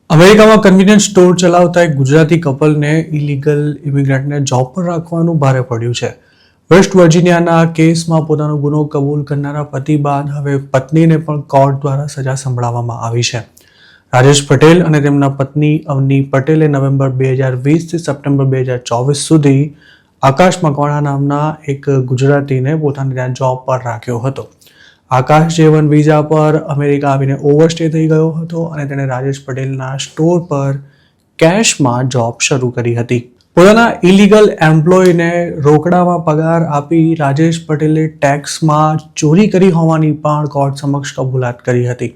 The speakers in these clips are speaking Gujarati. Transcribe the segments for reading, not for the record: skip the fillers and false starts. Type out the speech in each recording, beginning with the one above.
અમેરિકામાં કન્વીનિયન્સ સ્ટોર ચલાવતા એક ગુજરાતી કપલને ઇલીગલ ઇમિગ્રન્ટને જોબ પર રાખવાનું ભારે પડ્યું છે. વેસ્ટ વર્જિનિયાના કેસમાં પોતાનો ગુનો કબૂલ કરનારા પતિ બાદ હવે પત્નીને પણ કોર્ટ દ્વારા સજા સંભળાવવામાં આવી છે. રાજેશ પટેલ અને તેમના પત્ની અવની પટેલે નવેમ્બર 2020થી સપ્ટેમ્બર 2024 સુધી આકાશ મકવાણા નામના એક ગુજરાતીને પોતાને ત્યાં જોબ પર રાખ્યો હતો. આકાશ J1 વિઝા પર અમેરિકા આવીને ઓવરસ્ટે થઈ ગયો હતો અને તેણે રાજેશ પટેલના સ્ટોર પર કેશમાં જોબ શરૂ કરી હતી. પોતાના ઇલીગલ એમ્પ્લોયને રોકડામાં પગાર આપી રાજેશ પટેલે ટેક્સમાં ચોરી કરી હોવાની પણ કોર્ટ સમક્ષ કબૂલાત કરી હતી.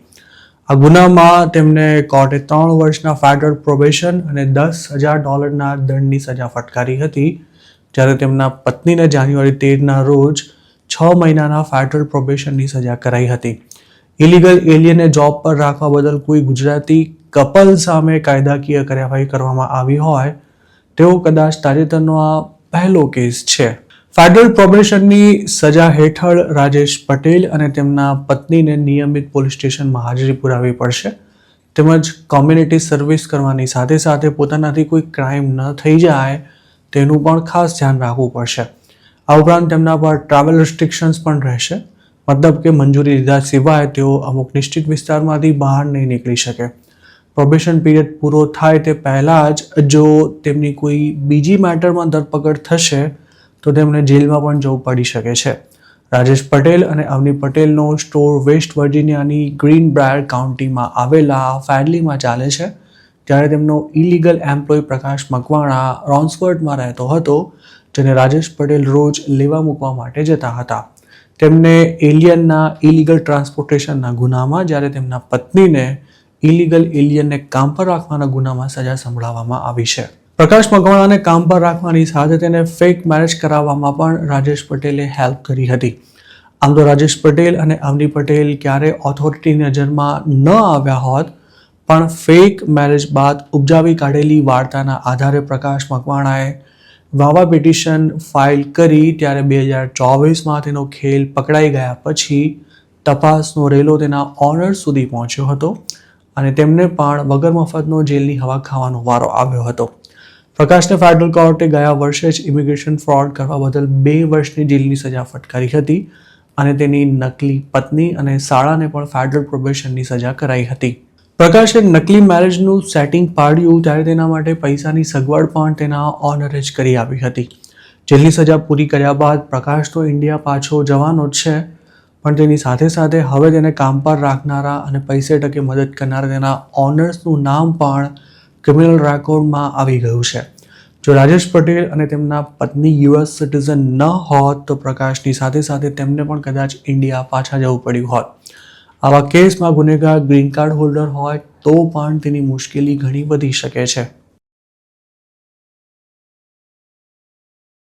આ ગુનામાં તેમને કોર્ટે 3 વર્ષના ફેડરલ પ્રોબેશન અને $10,000 દંડની સજા ફટકારી હતી, જ્યારે તેમના પત્નીને જાન્યુઆરી 13ના રોજ 6 મહિનાના ફેડરલ પ્રોબેશનની સજા કરાઈ હતી. ઇલીગલ એલિયનને જોબ પર રાખવા બદલ કોઈ ગુજરાતી કપલ સામે કાયદાકીય કાર્યવાહી કરવામાં આવી હોય તેવો કદાચ તાજેતરનો આ પહેલો કેસ છે. ફેડરલ પ્રોબેશનની સજા હેઠળ રાજેશ પટેલ અને તેમના પત્નીને નિયમિત પોલીસ સ્ટેશનમાં હાજરી પુરાવવી પડશે, તેમજ કોમ્યુનિટી સર્વિસ કરવાની સાથે સાથે પોતાનાથી કોઈ ક્રાઇમ ન થઈ જાય તેનું પણ ખાસ ધ્યાન રાખવું પડશે. આ ઉપરાંત તેમના પર ટ્રાવેલ રિસ્ટ્રિક્શન્સ પણ રહેશે, મતલબ કે મંજૂરી લીધા સિવાય તેઓ અમુક નિશ્ચિત વિસ્તારમાંથી બહાર નહીં નીકળી શકે. પ્રોબેશન પીરિયડ પૂરો થાય તે પહેલાં જ જો તેમની કોઈ બીજી મેટરમાં ધરપકડ થશે તો તેમને જેલમાં પણ જવું પડી શકે છે. રાજેશ પટેલ અને અવની પટેલનો સ્ટોર વેસ્ટ વર્જિનિયાની ગ્રીનબ્રાયર કાઉન્ટીમાં આવેલા ફેડલીમાં ચાલે છે, જ્યારે તેમનો ઇલીગલ એમ્પ્લોય પ્રકાશ મકવાણા રોન્સબર્ગમાં રહેતો હતો, જેને રાજેશ પટેલ રોજ લેવા મૂકવા માટે જતા હતા. તેમને એલિયનના ઇલીગલ ટ્રાન્સપોર્ટેશનના ગુનામાં, જ્યારે તેમના પત્નીને ઇલીગલ એલિયનને કામ પર રાખવાના ગુનામાં સજા સંભળાવવામાં આવી છે. પ્રકાશ મકવાણાને કામ પર રાખવાની સાથે તેને ફેક મેરેજ કરાવવામાં પણ રાજેશ પટેલે હેલ્પ કરી હતી. આમ તો રાજેશ પટેલ અને અવની પટેલ ક્યારે ઓથોરિટીની નજરમાં ન આવ્યા હોત, પણ ફેક મેરેજ બાદ ઉપજાવી કાઢેલી વાર્તાના આધારે પ્રકાશ મકવાણાએ વાવા પિટિશન ફાઇલ કરી ત્યારે 2024માં તેનો ખેલ પકડાઈ ગયા પછી તપાસનો રેલો તેના ઓનર સુધી પહોંચ્યો હતો અને તેમને પણ વગર મફતનો જેલની હવા ખાવાનો વારો આવ્યો હતો. પ્રકાશને ફેડરલ કોર્ટે ગયા વર્ષે જ ઇમિગ્રેશન ફ્રોડ કરવા બદલ 2 વર્ષની જેલની સજા ફટકારી હતી અને તેની નકલી પત્ની અને શાળાને પણ ફેડરલ પ્રોબેશનની સજા કરાઈ હતી. પ્રકાશે નકલી મેરેજનું સેટિંગ પાડ્યું ત્યારે તેના માટે પૈસાની સગવડ પણ તેના ઓનરે જ કરી આપી હતી. જેલની સજા પૂરી કર્યા બાદ પ્રકાશ તો ઇન્ડિયા પાછો જવાનો જ છે, પણ તેની સાથે સાથે હવે તેને કામ પર રાખનારા અને પૈસે ટકે મદદ કરનારા તેના ઓનર્સનું નામ પણ ક્રિમિનલ રેકોર્ડમાં આવી ગયું છે. જો રાજેશ પટેલ અને તેમના પત્ની US સિટીઝન ન હોત તો પ્રકાશની સાથે સાથે તેમને પણ કદાચ ઇન્ડિયા પાછા જવું પડ્યું હોત. આવા કેસમાં ગુનેગાર ગ્રીન કાર્ડ હોલ્ડર હોય તો પણ તેની મુશ્કેલી ઘણી વધી શકે છે.